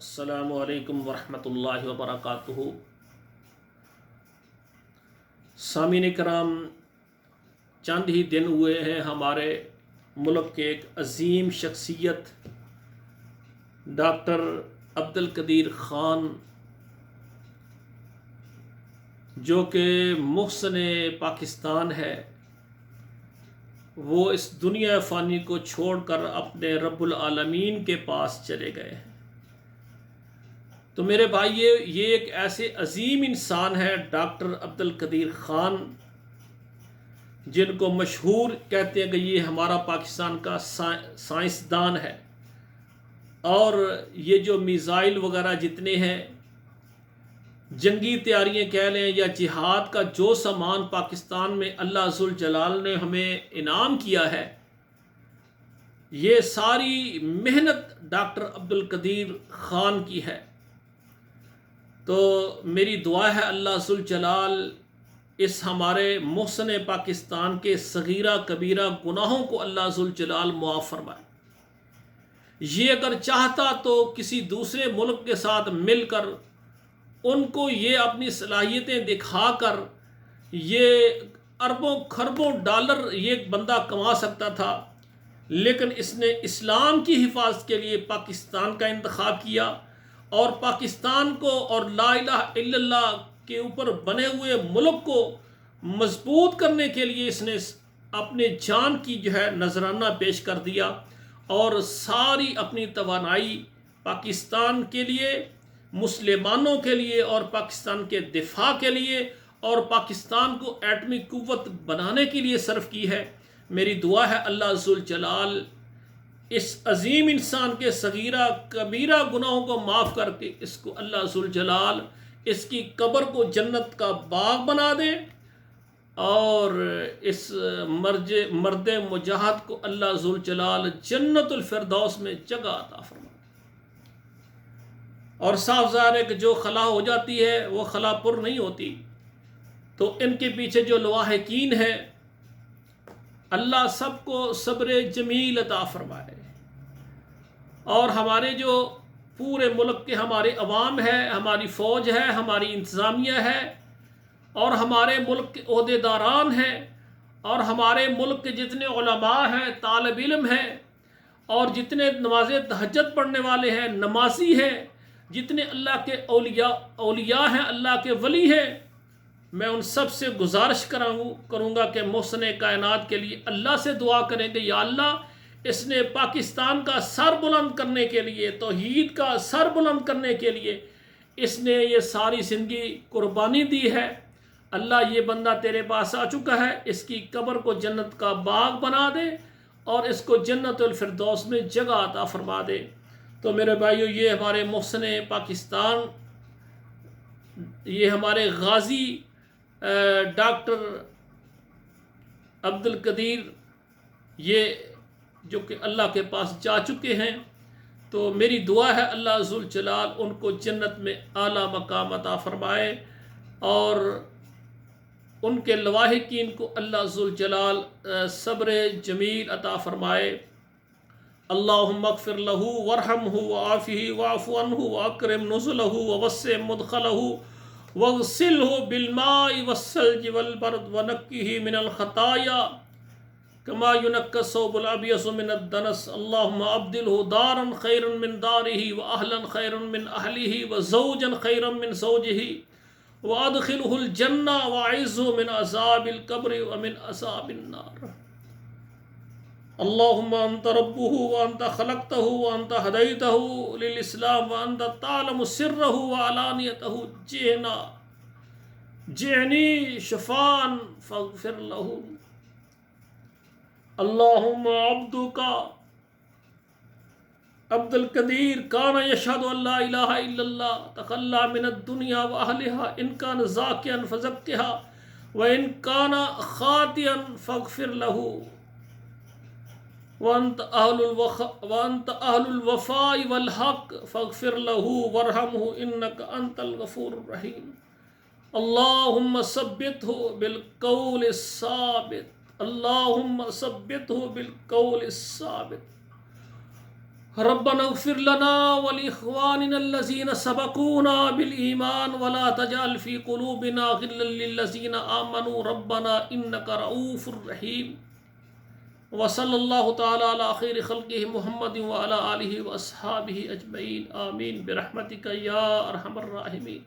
السلام علیکم ورحمۃ اللہ وبرکاتہ۔ سامعین کرام، چند ہی دن ہوئے ہیں ہمارے ملک کے ایک عظیم شخصیت ڈاکٹر عبدالقدیر خان، جو کہ محسن پاکستان ہے، وہ اس دنیا فانی کو چھوڑ کر اپنے رب العالمین کے پاس چلے گئے ہیں۔ تو میرے بھائی، یہ ایک ایسے عظیم انسان ہے ڈاکٹر عبدالقدیر خان، جن کو مشہور کہتے ہیں کہ یہ ہمارا پاکستان کا سائنسدان ہے، اور یہ جو میزائل وغیرہ جتنے ہیں، جنگی تیاریاں کہہ لیں یا جہاد کا جو سامان پاکستان میں اللہ ذوالجلال نے ہمیں انعام کیا ہے، یہ ساری محنت ڈاکٹر عبدالقدیر خان کی ہے۔ تو میری دعا ہے اللہ ذوالجلال اس ہمارے محسن پاکستان کے صغیرہ کبیرہ گناہوں کو اللہ ذوالجلال معاف فرمائے۔ یہ اگر چاہتا تو کسی دوسرے ملک کے ساتھ مل کر ان کو یہ اپنی صلاحیتیں دکھا کر یہ اربوں خربوں ڈالر یہ بندہ کما سکتا تھا، لیکن اس نے اسلام کی حفاظت کے لیے پاکستان کا انتخاب کیا، اور پاکستان کو اور لا الہ الا اللہ کے اوپر بنے ہوئے ملک کو مضبوط کرنے کے لیے اس نے اپنے جان کی نذرانہ پیش کر دیا، اور ساری اپنی توانائی پاکستان کے لیے، مسلمانوں کے لیے، اور پاکستان کے دفاع کے لیے، اور پاکستان کو ایٹمی قوت بنانے کے لیے صرف کی ہے۔ میری دعا ہے اللہ ذوالجلال اس عظیم انسان کے صغیرہ کبیرہ گناہوں کو معاف کر کے اس کو اللہ ذوالجلال اس کی قبر کو جنت کا باغ بنا دے، اور اس مرد مجاہد کو اللہ ذوالجلال جنت الفردوس میں جگہ عطا فرمائے۔ اور صاف ظاہر ہے کہ جو خلا ہو جاتی ہے وہ خلا پر نہیں ہوتی، تو ان کے پیچھے جو لواحقین ہے، اللہ سب کو صبر جمیل عطا فرمائے۔ اور ہمارے جو پورے ملک کے ہمارے عوام ہے، ہماری فوج ہے، ہماری انتظامیہ ہے، اور ہمارے ملک کے عہدیداران ہیں، اور ہمارے ملک کے جتنے علماء ہیں، طالب علم ہیں، اور جتنے نماز تہجد پڑھنے والے ہیں، نمازی ہیں، جتنے اللہ کے اولیاء ہیں، اللہ کے ولی ہیں، میں ان سب سے گزارش کروں گا کہ محسن کائنات کے لیے اللہ سے دعا کریں کہ یا اللہ، اس نے پاکستان کا سر بلند کرنے کے لیے، توحید کا سر بلند کرنے کے لیے اس نے یہ ساری زندگی قربانی دی ہے۔ اللہ، یہ بندہ تیرے پاس آ چکا ہے، اس کی قبر کو جنت کا باغ بنا دے، اور اس کو جنت الفردوس میں جگہ عطا فرما دے۔ تو میرے بھائیو، یہ ہمارے محسن پاکستان، یہ ہمارے غازی ڈاکٹر عبدالقدیر، یہ جو کہ اللہ کے پاس جا چکے ہیں، تو میری دعا ہے اللہ ذوالجلال ان کو جنت میں اعلیٰ مقام عطا فرمائے، اور ان کے لواحقین کو اللہ ذوالجلال صبر جمیل عطا فرمائے۔ اللہم اغفر لہ وارحمہ وعافہ واعف عنہ واکرم نزلہ ووسع مدخلہ واغسلہ بالماء والثلج والبرد ونقہ من الخطایا كما ينقى الثوب الأبيض من الدنس۔ اللهم أبدله دارا خيرا من داره وأهلا خيرا من أهله وزوجا خيرا من زوجه وأدخله الجنة وأعذه من عذاب القبر ومن عذاب النار۔ اللهم أنت ربه وأنت خلقته وأنت هديته للإسلام وأنت تعلم سره وعلانيته، جئني شفاء فاغفر له۔ اللہم عبدک عبدالقدیر کان یشہد ان لا الہ الا اللہ تخلی من الدنیا واہلہا ان کان ذاکیا فزکہا وان کان خاطئا فاغفر لہ وانت اہل الوفاء والحق فاغفر لہ وارحمہ انک انت الغفور الرحیم۔ اللہم ثبتہ بالقول الثابت، اللہم ثبتہ بالقول الثابت۔ ربنا اغفر لنا ولإخواننا الذين سبقونا بالإيمان ولا تجعل في قلوبنا غلا للذين آمنوا ربنا إنك رؤوف رحيم وصلى الله تعالى على خير خلقه محمد وعلى آله وأصحابه أجمعين آمين برحمتك يا أرحم الراحمين.